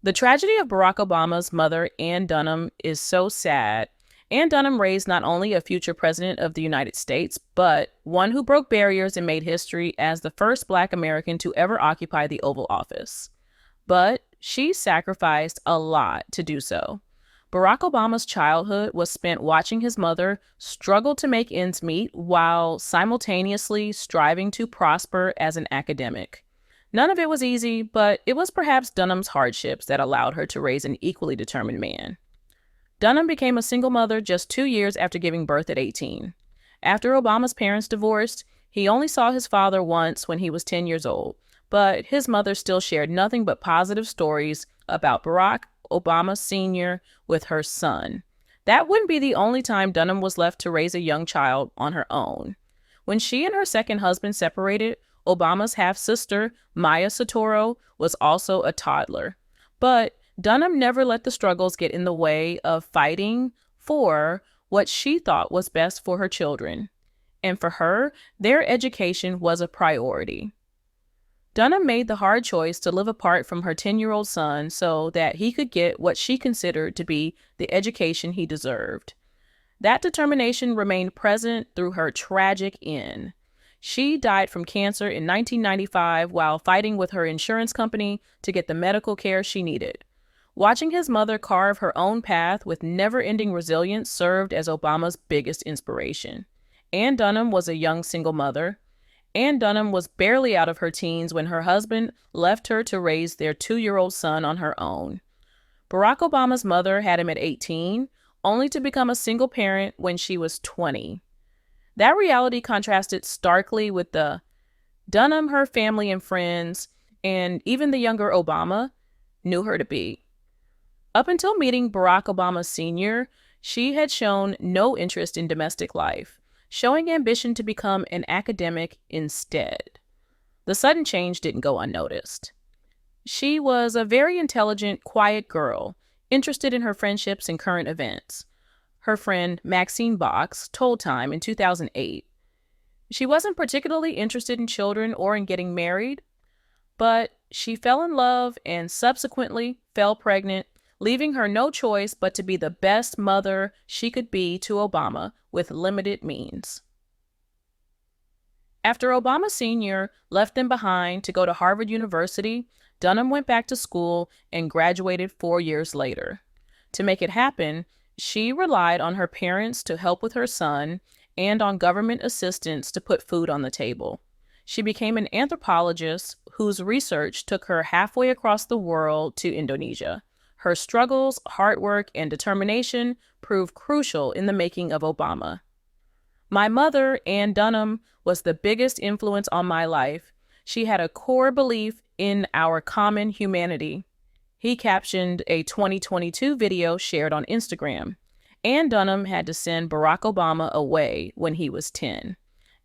The tragedy of Barack Obama's mother, Ann Dunham, is so sad. Ann Dunham raised not only a future president of the United States, but one who broke barriers and made history as the first Black American to ever occupy the Oval Office. But she sacrificed a lot to do so. Barack Obama's childhood was spent watching his mother struggle to make ends meet while simultaneously striving to prosper as an academic. None of it was easy, but it was perhaps Dunham's hardships that allowed her to raise an equally determined man. Dunham became a single mother just 2 years after giving birth at 18. After Obama's parents divorced, he only saw his father once when he was 10 years old, but his mother still shared nothing but positive stories about Barack Obama Sr. with her son. That wouldn't be the only time Dunham was left to raise a young child on her own. When she and her second husband separated, Obama's half-sister, Maya Soetoro, was also a toddler. But Dunham never let the struggles get in the way of fighting for what she thought was best for her children. And for her, their education was a priority. Dunham made the hard choice to live apart from her 10-year-old son so that he could get what she considered to be the education he deserved. That determination remained present through her tragic end. She died from cancer in 1995 while fighting with her insurance company to get the medical care she needed. Watching his mother carve her own path with never-ending resilience served as Obama's biggest inspiration. Ann Dunham was a young single mother. Ann Dunham was barely out of her teens when her husband left her to raise their 2-year-old son on her own. Barack Obama's mother had him at 18, only to become a single parent when she was 20. That reality contrasted starkly with the Dunham her family and friends, and even the younger Obama, knew her to be. Up until meeting Barack Obama Sr., she had shown no interest in domestic life, showing ambition to become an academic instead. The sudden change didn't go unnoticed. She was a very intelligent, quiet girl, interested in her friendships and current events. Her friend Maxine Box told Time in 2008. She wasn't particularly interested in children or in getting married, but she fell in love and subsequently fell pregnant, leaving her no choice but to be the best mother she could be to Obama with limited means. After Obama Sr. left them behind to go to Harvard University, Dunham went back to school and graduated 4 years later. To make it happen, she relied on her parents to help with her son and on government assistance to put food on the table. She became an anthropologist whose research took her halfway across the world to Indonesia. Her struggles, hard work, and determination proved crucial in the making of Obama. My mother, Ann Dunham, was the biggest influence on my life. She had a core belief in our common humanity. He captioned a 2022 video shared on Instagram. Ann Dunham had to send Barack Obama away when he was 10.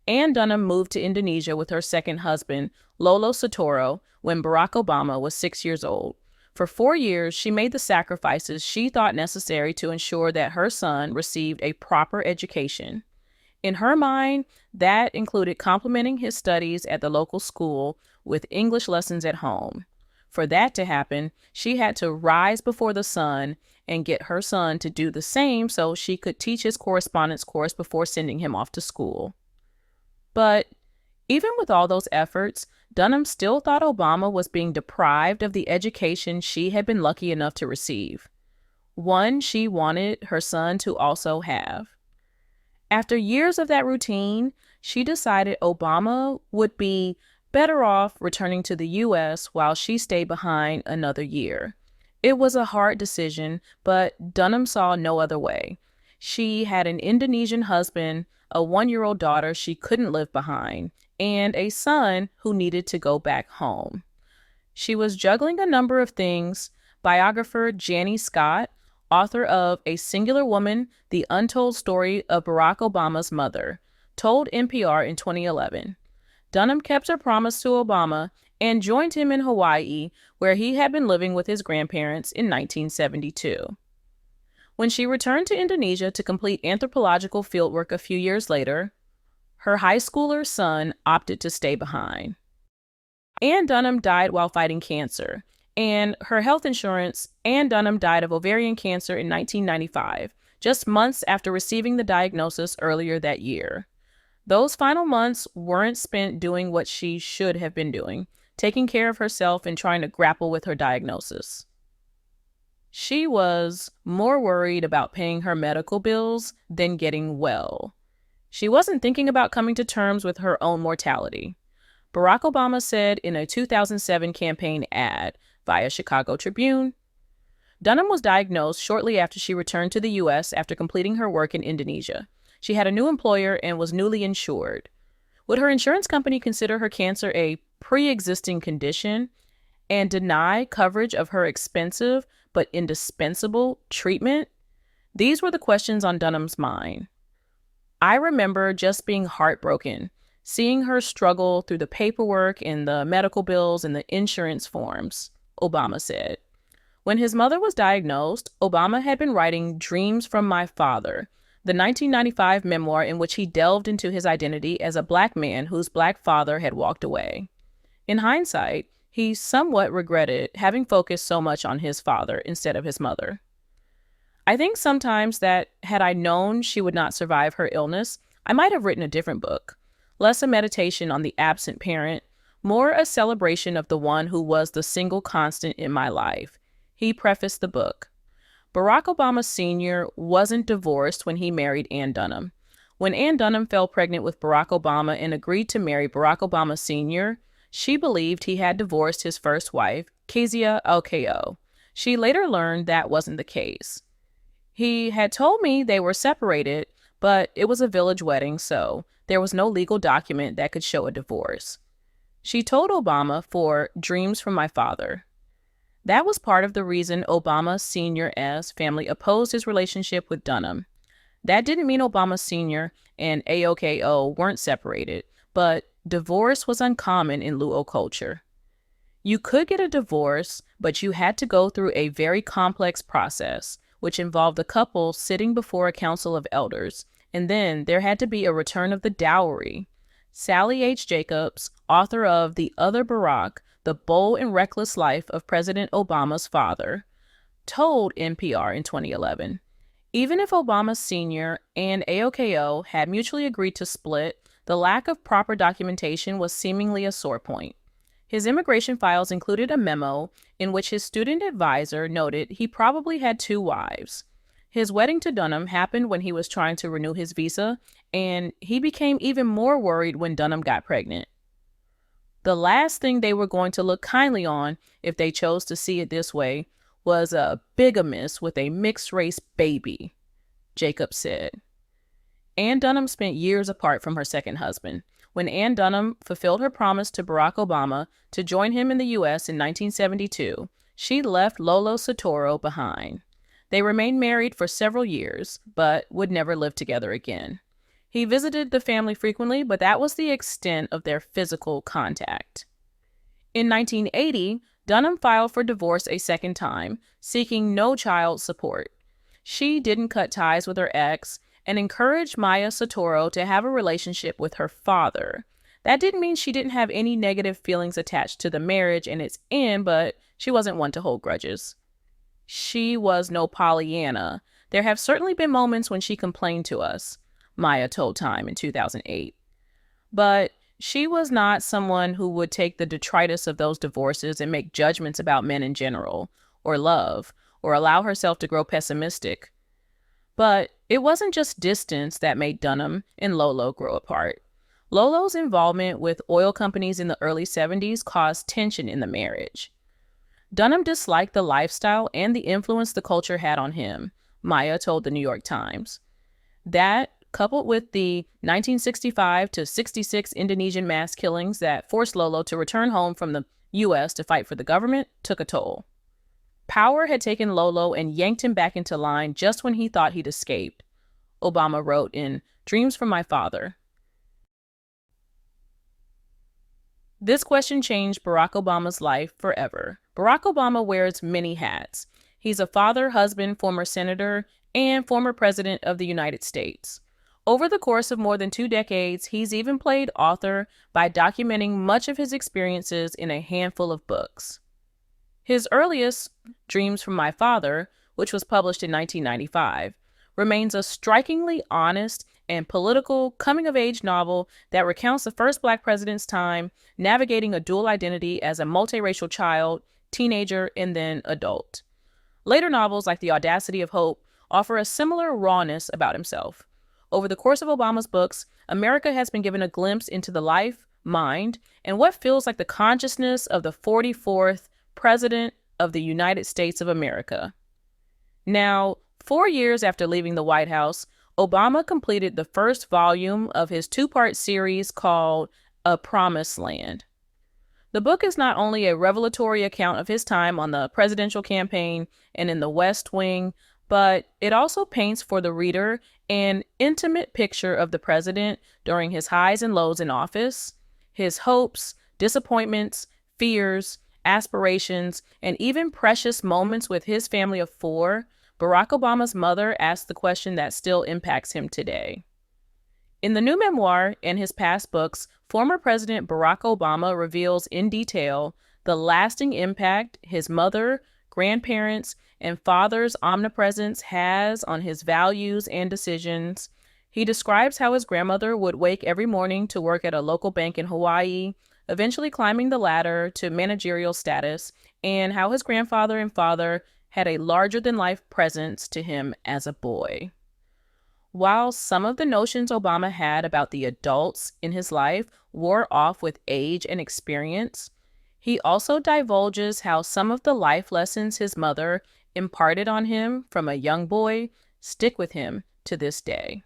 Ann Dunham moved to Indonesia with her second husband, Lolo Soetoro, when Barack Obama was 6 years old. For 4 years, she made the sacrifices she thought necessary to ensure that her son received a proper education. In her mind, that included complementing his studies at the local school with English lessons at home. For that to happen, she had to rise before the sun and get her son to do the same so she could teach his correspondence course before sending him off to school. But even with all those efforts, Dunham still thought Obama was being deprived of the education she had been lucky enough to receive, one she wanted her son to also have. After years of that routine, she decided Obama would be better off returning to the U.S. while she stayed behind another year. It was a hard decision, but Dunham saw no other way. She had an Indonesian husband, a 1-year-old daughter she couldn't live behind, and a son who needed to go back home. She was juggling a number of things. Biographer Janie Scott, author of A Singular Woman, The Untold Story of Barack Obama's Mother, told NPR in 2011. Dunham kept her promise to Obama and joined him in Hawaii, where he had been living with his grandparents in 1972. When she returned to Indonesia to complete anthropological fieldwork a few years later, her high schooler son opted to stay behind. Ann Dunham died while fighting cancer, and her health insurance. Ann Dunham died of ovarian cancer in 1995, just months after receiving the diagnosis earlier that year. Those final months weren't spent doing what she should have been doing, taking care of herself and trying to grapple with her diagnosis. She was more worried about paying her medical bills than getting well. She wasn't thinking about coming to terms with her own mortality. Barack Obama said in a 2007 campaign ad via Chicago Tribune, Dunham was diagnosed shortly after she returned to the U.S. after completing her work in Indonesia. She had a new employer and was newly insured. Would her insurance company consider her cancer a pre-existing condition and deny coverage of her expensive but indispensable treatment? These were the questions on Dunham's mind. I remember just being heartbroken, seeing her struggle through the paperwork and the medical bills and the insurance forms, Obama said. When his mother was diagnosed, Obama had been writing Dreams from My Father, the 1995 memoir in which he delved into his identity as a Black man whose Black father had walked away. In hindsight, he somewhat regretted having focused so much on his father instead of his mother. I think sometimes that had I known she would not survive her illness, I might have written a different book, less a meditation on the absent parent, more a celebration of the one who was the single constant in my life. He prefaced the book. Barack Obama Sr. wasn't divorced when he married Ann Dunham. When Ann Dunham fell pregnant with Barack Obama and agreed to marry Barack Obama Sr., she believed he had divorced his first wife, Kezia Lko. She later learned that wasn't the case. He had told me they were separated, but it was a village wedding, so there was no legal document that could show a divorce. She told Obama for Dreams from My Father. That was part of the reason Obama Sr.'s family opposed his relationship with Dunham. That didn't mean Obama Sr. and AOKO weren't separated, but divorce was uncommon in Luo culture. You could get a divorce, but you had to go through a very complex process, which involved the couple sitting before a council of elders, and then there had to be a return of the dowry. Sally H. Jacobs, author of The Other Barack, The Bold and Reckless Life of President Obama's Father, told NPR in 2011, even if Obama Sr. and AOKO had mutually agreed to split, the lack of proper documentation was seemingly a sore point. His immigration files included a memo in which his student advisor noted he probably had 2 wives. His wedding to Dunham happened when he was trying to renew his visa, and he became even more worried when Dunham got pregnant. The last thing they were going to look kindly on, if they chose to see it this way, was a bigamist with a mixed-race baby, Jacob said. Ann Dunham spent years apart from her second husband. When Ann Dunham fulfilled her promise to Barack Obama to join him in the U.S. in 1972, she left Lolo Soetoro behind. They remained married for several years, but would never live together again. He visited the family frequently, but that was the extent of their physical contact. In 1980, Dunham filed for divorce a second time, seeking no child support. She didn't cut ties with her ex and encouraged Maya Soetoro to have a relationship with her father. That didn't mean she didn't have any negative feelings attached to the marriage and its end, but she wasn't one to hold grudges. She was no Pollyanna. There have certainly been moments when she complained to us, Maya told Time in 2008. But she was not someone who would take the detritus of those divorces and make judgments about men in general, or love, or allow herself to grow pessimistic. But it wasn't just distance that made Dunham and Lolo grow apart. Lolo's involvement with oil companies in the early 70s caused tension in the marriage. Dunham disliked the lifestyle and the influence the culture had on him, Maya told the New York Times. That, coupled with the 1965 to 66 Indonesian mass killings that forced Lolo to return home from the U.S. to fight for the government, took a toll. Power had taken Lolo and yanked him back into line just when he thought he'd escaped, Obama wrote in Dreams from My Father. This question changed Barack Obama's life forever. Barack Obama wears many hats. He's a father, husband, former senator, and former president of the United States. Over the course of more than 2 decades, he's even played author by documenting much of his experiences in a handful of books. His earliest, Dreams from My Father, which was published in 1995, remains a strikingly honest and political coming-of-age novel that recounts the first Black president's time navigating a dual identity as a multiracial child, teenager, and then adult. Later novels like The Audacity of Hope offer a similar rawness about himself. Over the course of Obama's books, America has been given a glimpse into the life, mind, and what feels like the consciousness of the 44th President of the United States of America. Now, 4 years after leaving the White House, Obama completed the first volume of his two-part series called A Promised Land. The book is not only a revelatory account of his time on the presidential campaign and in the West Wing, but it also paints for the reader an intimate picture of the president during his highs and lows in office, his hopes, disappointments, fears, aspirations, and even precious moments with his family of four. Barack Obama's mother asked the question that still impacts him today. In the new memoir and his past books, former President Barack Obama reveals in detail the lasting impact his mother, grandparents, and father's omnipresence has on his values and decisions. He describes how his grandmother would wake every morning to work at a local bank in Hawaii, eventually climbing the ladder to managerial status, and how his grandfather and father had a larger-than-life presence to him as a boy. While some of the notions Obama had about the adults in his life wore off with age and experience, he also divulges how some of the life lessons his mother imparted on him from a young boy stick with him to this day.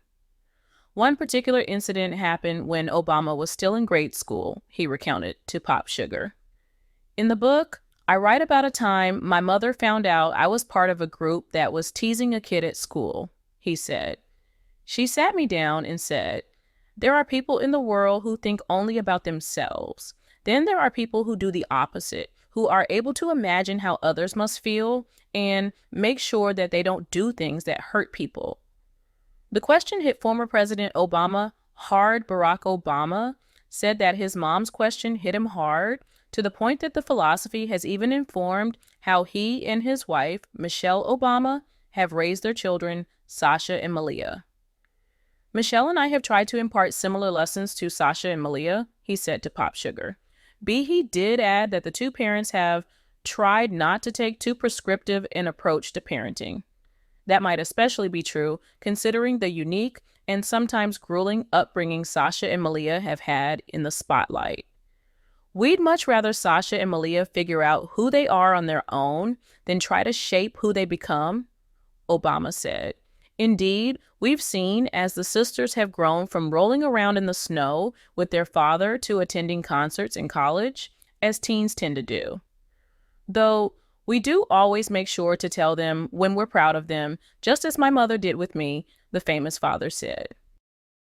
One particular incident happened when Obama was still in grade school, he recounted to Pop Sugar. In the book, I write about a time my mother found out I was part of a group that was teasing a kid at school, he said. She sat me down and said, "There are people in the world who think only about themselves. Then there are people who do the opposite, who are able to imagine how others must feel and make sure that they don't do things that hurt people." The question hit former President Obama hard. Barack Obama said that his mom's question hit him hard to the point that the philosophy has even informed how he and his wife, Michelle Obama, have raised their children, Sasha and Malia. "Michelle and I have tried to impart similar lessons to Sasha and Malia," he said to Pop Sugar. He did add that the two parents have tried not to take too prescriptive an approach to parenting. That might especially be true considering the unique and sometimes grueling upbringing Sasha and Malia have had in the spotlight. "We'd much rather Sasha and Malia figure out who they are on their own than try to shape who they become," Obama said. "Indeed, we've seen as the sisters have grown from rolling around in the snow with their father to attending concerts in college, as teens tend to do. Though we do always make sure to tell them when we're proud of them, just as my mother did with me," the famous father said.